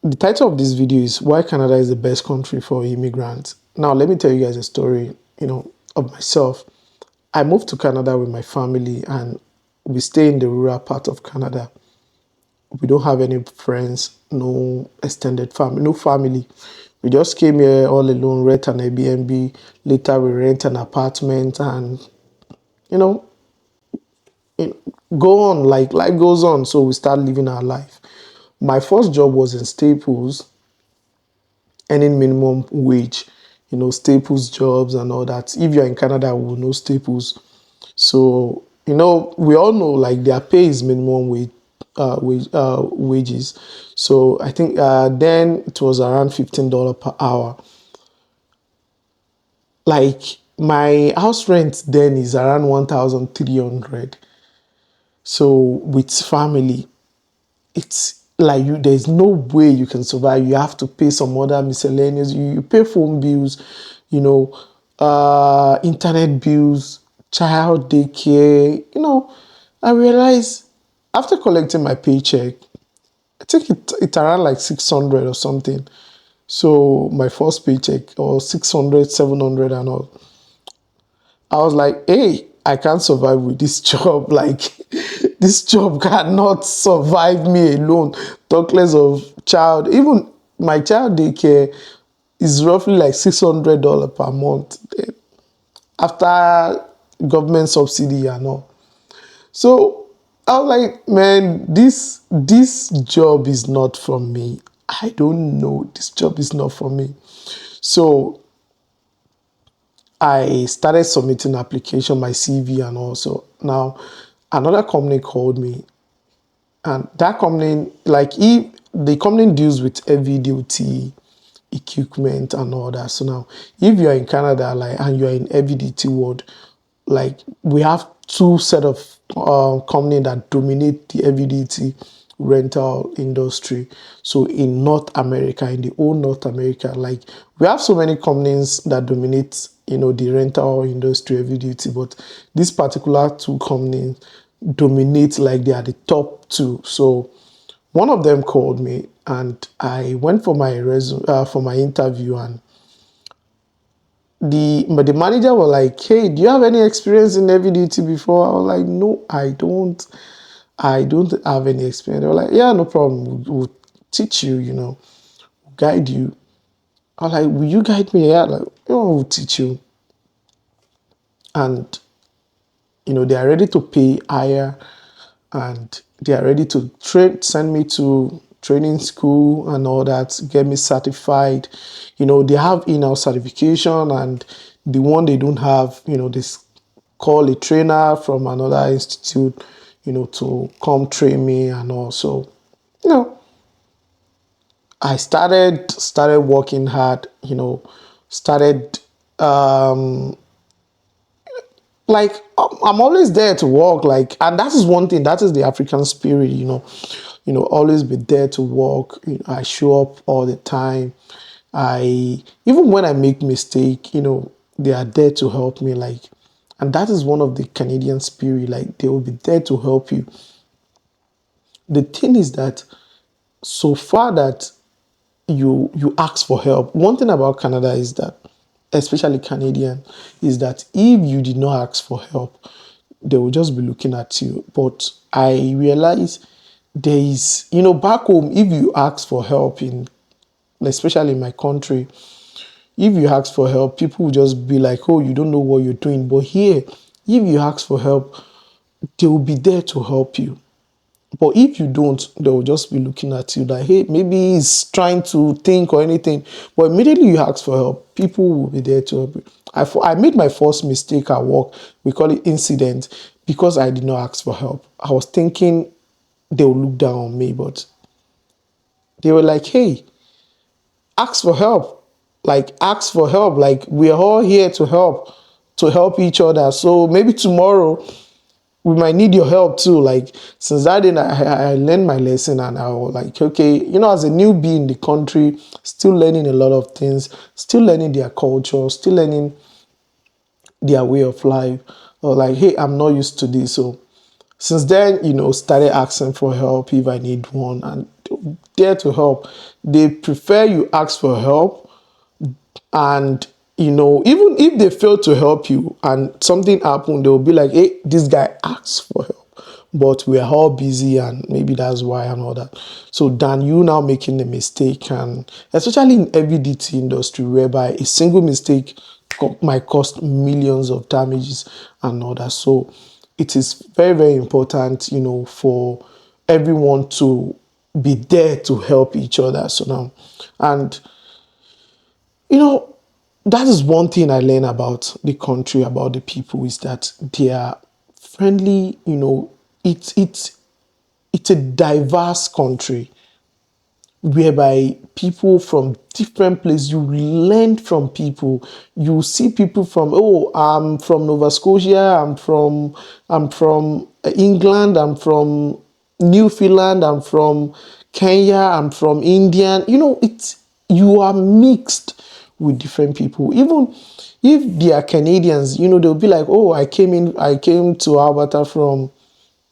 The title of this video is Why Canada is the Best Country for Immigrants. Now, let me tell you guys a story, of myself. I moved to Canada with my family and we stay in the rural part of Canada. We don't have any friends, no extended family, no family. We just came here all alone, rent an Airbnb. Later, we rent an apartment and, you know, go on, like life goes on. So we start living our life. My first job was in Staples, earning minimum wage, Staples jobs and all that. If you're in Canada, we will know Staples. So, we all know like their pay is minimum wages. So I think then it was around $15 per hour. Like my house rent then is around 1,300. So with family, it's like there's no way you can survive. You have to pay some other miscellaneous. You pay phone bills, internet bills, child daycare. I realized after collecting my paycheck, I think it around like 600 or something. So my first paycheck or 600, 700 and all. I was like, hey, I can't survive with this job. Like, this job cannot survive me alone. Talk less of child. Even my child daycare is roughly like $600 per month after government subsidy and all. So I was like, man, this job is not for me. I don't know. This job is not for me. So I started submitting application, my CV and also. Now, another company called me, and that company, like if the company deals with heavy duty equipment and all that. So now, if you're in Canada, like, and you're in heavy duty world, like we have two set of company that dominate the heavy duty rental industry. So in North America, in the whole North America, like we have so many companies that dominate, the rental industry heavy duty, but this particular two companies dominate, like they are the top two. So one of them called me and I went for my for my interview, and the manager was like, hey, do you have any experience in heavy duty before? I was like, no, I don't have any experience. They were like, yeah, no problem, we'll teach you, guide you. I was like, will you guide me? Yeah, like, we'll teach you. And they are ready to pay higher, and they are ready to send me to training school and all that, get me certified. They have in-house certification, and the one they don't have, they call a trainer from another institute, to come train me and also, I started working hard, started like I'm always there to work, like, and that is one thing, that is the African spirit, always be there to work. I show up all the time. I even when I make mistake, they are there to help me, like, and that is one of the Canadian spirit, like they will be there to help you. The thing is that so far that you ask for help. One thing about Canada is that, especially Canadian, is that if you did not ask for help, they will just be looking at you. But I realize there is, back home, if you ask for help especially in my country, if you ask for help, people will just be like, oh, you don't know what you're doing. But here, if you ask for help, they will be there to help you. But if you don't, they will just be looking at you like, hey, maybe he's trying to think or anything. But immediately you ask for help, people will be there to help you. I made my first mistake at work. We call it incident, because I did not ask for help. I was thinking they will look down on me, but they were like, hey, ask for help. Like, ask for help. Like, we're all here to help each other. So maybe tomorrow we might need your help too. Like, since that day, I learned my lesson, and I was like, okay, as a newbie in the country, still learning a lot of things, still learning their culture, still learning their way of life. Or like, hey, I'm not used to this. So since then, started asking for help if I need one. And there to help. They prefer you ask for help, and even if they fail to help you and something happened, they'll be like, hey, this guy asked for help, but we're all busy and maybe that's why and all that. So than you now making a mistake, and especially in heavy duty industry whereby a single mistake might cost millions of damages and all that. So it is very, very important, for everyone to be there to help each other. So now, and you know, that is one thing I learned about the country, about the people, is that they are friendly. It's a diverse country whereby people from different places, you learn from people. You see people from, oh, I'm from Nova Scotia, I'm from England, I'm from Newfoundland, I'm from Kenya, I'm from India. You are mixed with different people. Even if they are Canadians, they'll be like, oh, I came to Alberta from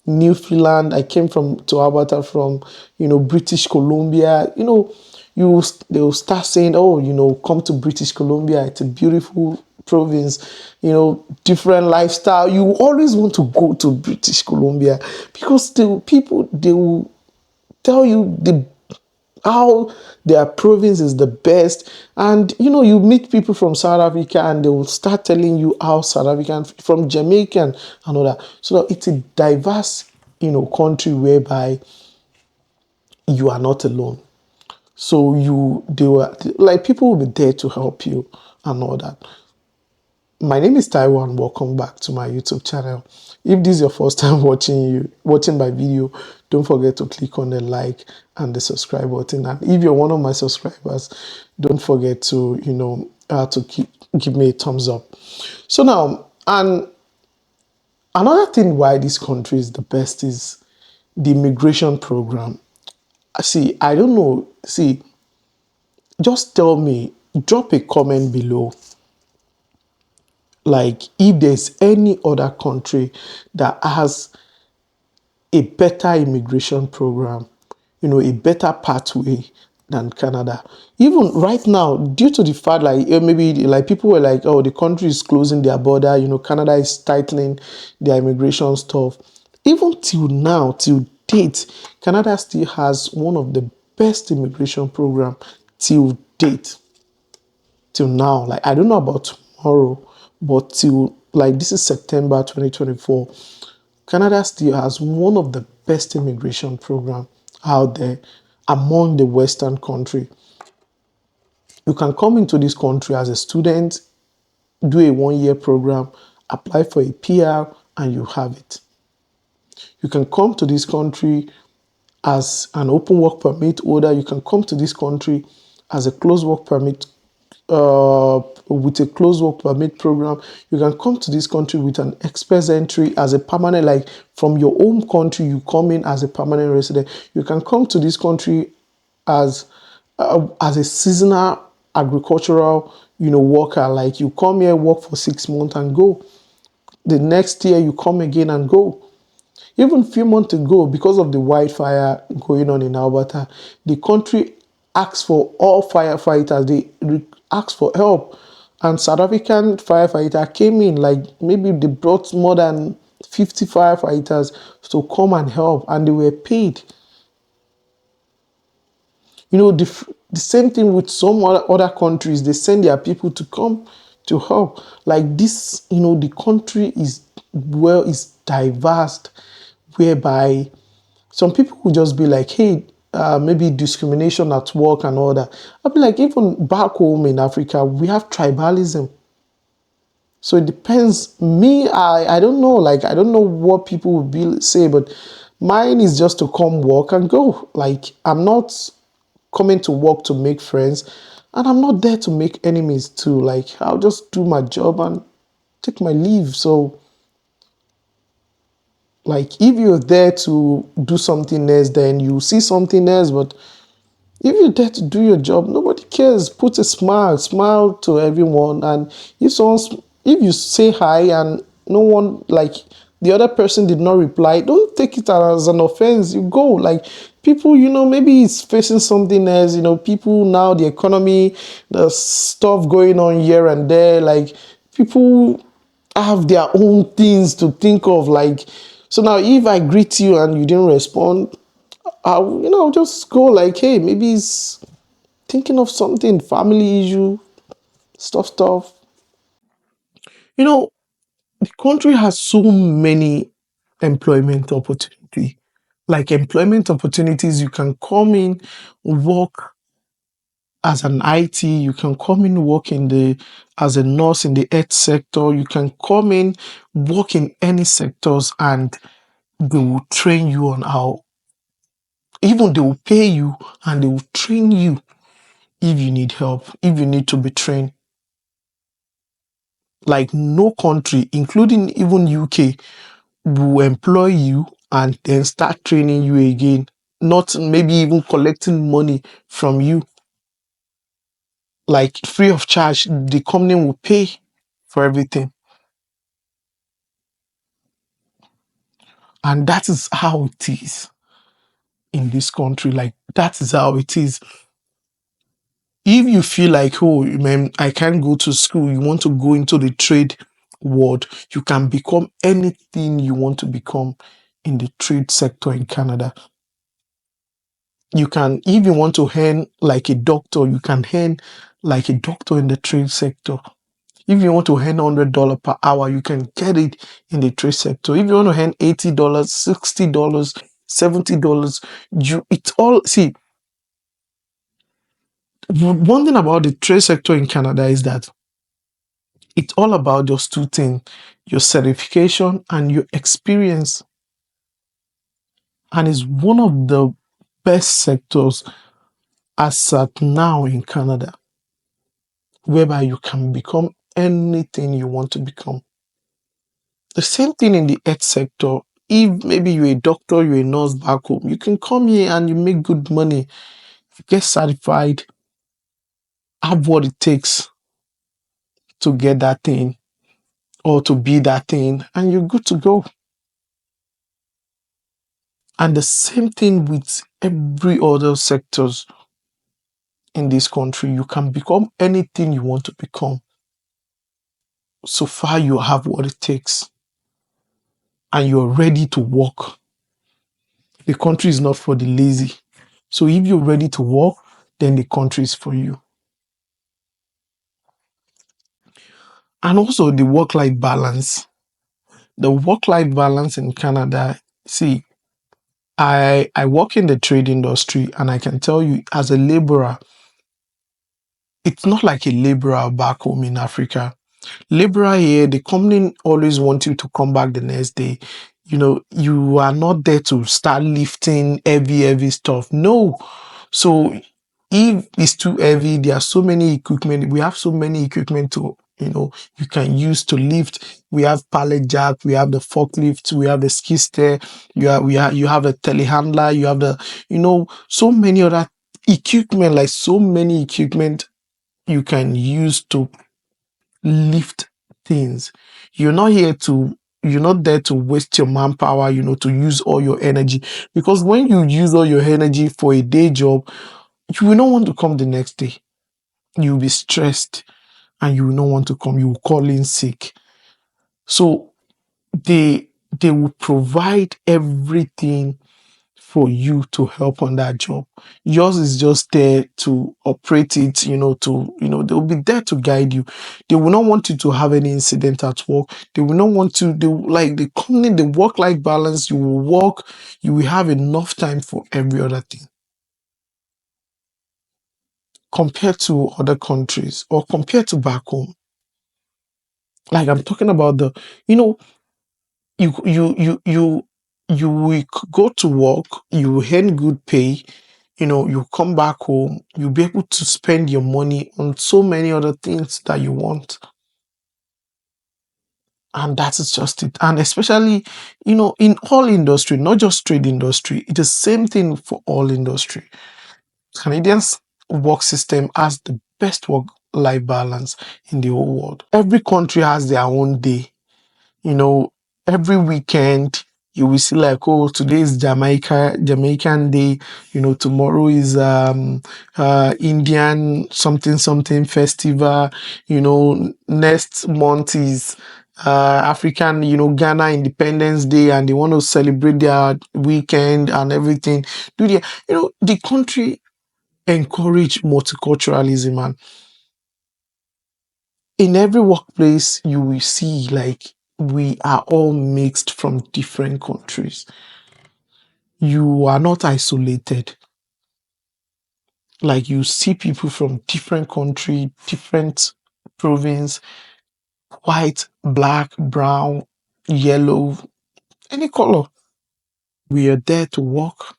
Newfoundland. I came to Alberta from, British Columbia. They'll start saying, oh, come to British Columbia. It's a beautiful province. Different lifestyle. You always want to go to British Columbia because the people, they will tell you how their province is the best. And you meet people from South Africa and they will start telling you how South African, from Jamaican and all that. So it's a diverse country whereby you are not alone. So they were like, people will be there to help you and all that. My name is Taiwo and welcome back to my YouTube channel. If this is your first time watching my video, don't forget to click on the like and the subscribe button. And if you're one of my subscribers, don't forget to give me a thumbs up. So now, and another thing why this country is the best is the immigration program. See, I don't know. See, just tell me, drop a comment below, like if there's any other country that has a better immigration program, a better pathway than Canada. Even right now, due to the fact like maybe like people were like, oh, the country is closing their border, Canada is tightening their immigration stuff. Even till now, till date, Canada still has one of the best immigration program till date. Till now, like I don't know about tomorrow, but till like this is September 2024, Canada still has one of the best immigration program out there among the Western country. You can come into this country as a student, do a 1-year program, apply for a PR, and you have it. You can come to this country as an open work permit holder. You can come to this country as a closed work permit with a closed work permit program. You can come to this country with an express entry as a permanent, like from your home country, you come in as a permanent resident. You can come to this country as a seasonal agricultural, worker. Like you come here, work for 6 months and go. The next year you come again and go. Even a few months ago, because of the wildfire going on in Alberta, the country asked for all firefighters. They asked for help, and South African firefighter came in. Like maybe they brought more than 50 firefighters to come and help, and they were paid. The same thing with some other countries. They send their people to come to help. Like this, the country is diverse, whereby some people will just be like, hey, maybe discrimination at work and all that. I'll be like, even back home in Africa, we have tribalism. So it depends. Me, I don't know. Like, I don't know what people would say, but mine is just to come work and go. Like, I'm not coming to work to make friends, and I'm not there to make enemies too. Like, I'll just do my job and take my leave. So like if you're there to do something else, then you see something else. But if you're there to do your job, nobody cares. Put a smile to everyone. And if you say hi and no one, like the other person did not reply, don't take it as an offense. You go like people, maybe it's facing something else. People now, the economy, the stuff going on here and there. Like people have their own things to think of. Like so now, if I greet you and you didn't respond, I'll just go like, hey, maybe he's thinking of something, family issue, stuff. You know, the country has so many employment opportunity. Like employment opportunities, you can come in, work as an IT, you can come in, work in the as a nurse in the health sector, you can come in, work in any sectors, and they will train you on how, even they will pay you and they will train you if you need help, if you need to be trained. Like no country, including even UK, will employ you and then start training you again, not maybe even collecting money from you, like free of charge. The company will pay for everything. And that is how it is in this country. Like that is how it is. If you feel like, oh man, I can't go to school, you want to go into the trade world, you can become anything you want to become in the trade sector in Canada. You can, if you want to earn like a doctor, you can earn like a doctor in the trade sector. If you want to earn $100 per hour, you can get it in the trade sector. If you want to earn $80, $60, $70, it's all, see, one thing about the trade sector in Canada is that it's all about those two things, your certification and your experience. And it's one of the best sectors as at now in Canada, whereby you can become anything you want to become. The same thing in the health sector. If maybe you're a doctor, you're a nurse back home, you can come here and you make good money, get certified, have what it takes to get that thing or to be that thing, and you're good to go. And the same thing with every other sectors in this country. You can become anything you want to become, so far you have what it takes and you're ready to work. The country is not for the lazy. So if you're ready to work, then the country is for you. And also the work-life balance. The work-life balance in Canada, see, I work in the trade industry and I can tell you as a laborer, it's not like a laborer back home in Africa. Laborer here, the company always wants you to come back the next day. You are not there to start lifting heavy stuff. No. So if it's too heavy, there are so many equipment. We have so many equipment to, you can use to lift. We have pallet jack, we have the forklift, we have the skid steer, you have a telehandler, you have so many other equipment, like so many equipment you can use to lift things. You're not there to waste your manpower, to use all your energy. Because when you use all your energy for a day job, you will not want to come the next day. You'll be stressed and you will not want to come. You will call in sick. So they will provide everything for you to help on that job. Yours is just there to operate it, they'll be there to guide you. They will not want you to have any incident at work. They will not want to, like the company, the work-life balance, you will work, you will have enough time for every other thing. Compared to other countries or compared to back home. Like I'm talking about you know, you will go to work, you will earn good pay, you come back home, you'll be able to spend your money on so many other things that you want. And that is just it. And especially, in all industry, not just trade industry, it's the same thing for all industry. Canadians work system has the best work-life balance in the whole world. Every country has their own day. Every weekend You will see like, oh, today is Jamaican Day, tomorrow is Indian something something festival, next month is African, Ghana Independence Day, and they want to celebrate their weekend and everything. The country encourage multiculturalism, and in every workplace you will see like we are all mixed from different countries. You are not isolated. Like you see people from different country, different province, white, black, brown, yellow, any color. We are there to work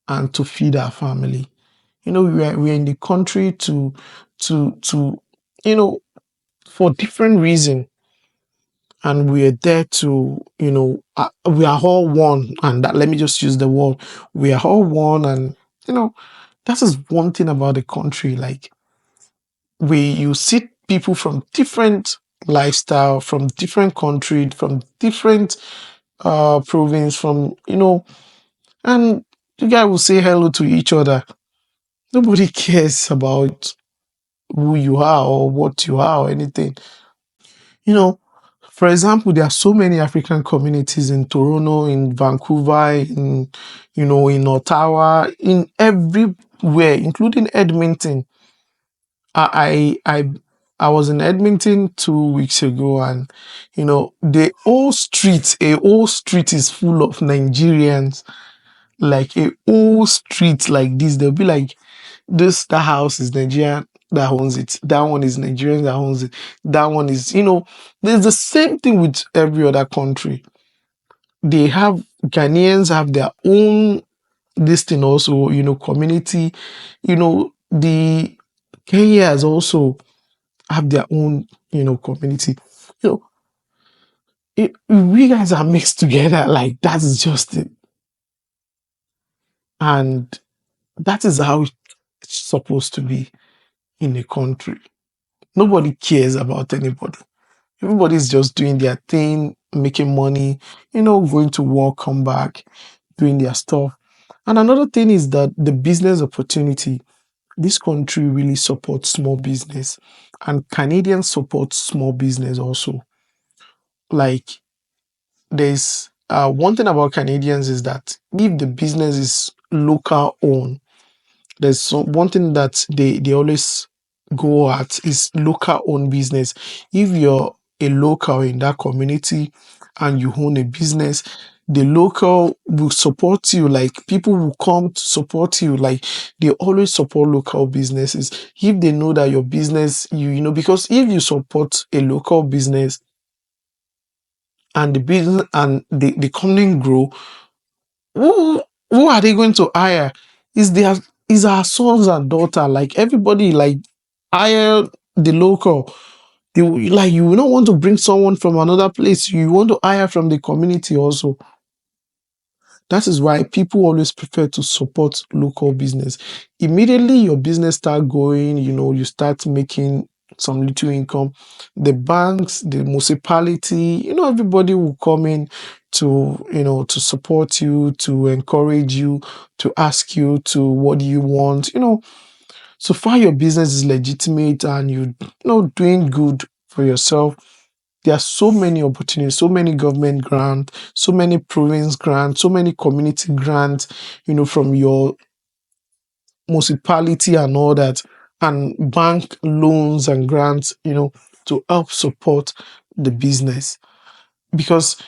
and to feed our family. We are in the country to for different reason, and we are there to we are all one, and that, let me just use the word, we are all one. And that is one thing about the country. Like you see people from different lifestyle, from different country, from different province, from and you guys will say hello to each other. Nobody cares about who you are or what you are or anything. you know for example, there are so many African communities in Toronto, in Vancouver, in Ottawa, in everywhere, including Edmonton. I was in Edmonton 2 weeks ago, and a whole street is full of Nigerians. Like a whole street like this, they'll be like, that house is Nigerian that owns it. That one is Nigerian that owns it. That one is, there's the same thing with every other country. Ghanaians have their own this thing also, community. The Kenyans also have their own, community. You know, we guys are mixed together. Like that is just it. And that is how it's supposed to be in a country. Nobody cares about anybody. Everybody's just doing their thing, making money, going to work, come back, doing their stuff. And another thing is that the business opportunity, this country really supports small business, and Canadians support small business also. Like there's one thing about Canadians is that if the business is local owned, there's one thing that they always go at is local owned business. If you're a local in that community and you own a business, the local will support you. Like people will come to support you. Like they always support local businesses if they know that your business, because if you support a local business and the business and the company grow, who are they going to hire? Is our sons and daughter. Like everybody like hire the local. You will not want to bring someone from another place. You want to hire from the community also. That is why people always prefer to support local business. Immediately your business start going, you start making some little income, the banks, the municipality, everybody will come in to support you, to encourage you, to ask you to what do you want. So far your business is legitimate and doing good for yourself. There are so many opportunities, so many government grants, so many province grants, so many community grants, from your municipality and all that, and bank loans and grants, to help support the business. Because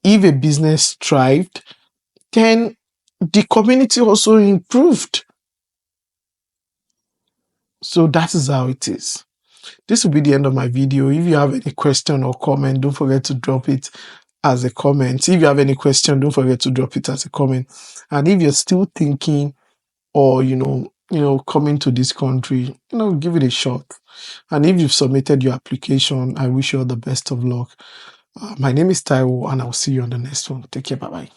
if a business thrived, then the community also improved. So that is how it is. This will be the end of my video. If you have any question or comment, don't forget to drop it as a comment. If you have any question, don't forget to drop it as a comment. And if you're still thinking or, coming to this country, give it a shot. And if you've submitted your application, I wish you all the best of luck. My name is Taiwo, and I'll see you on the next one. Take care. Bye-bye.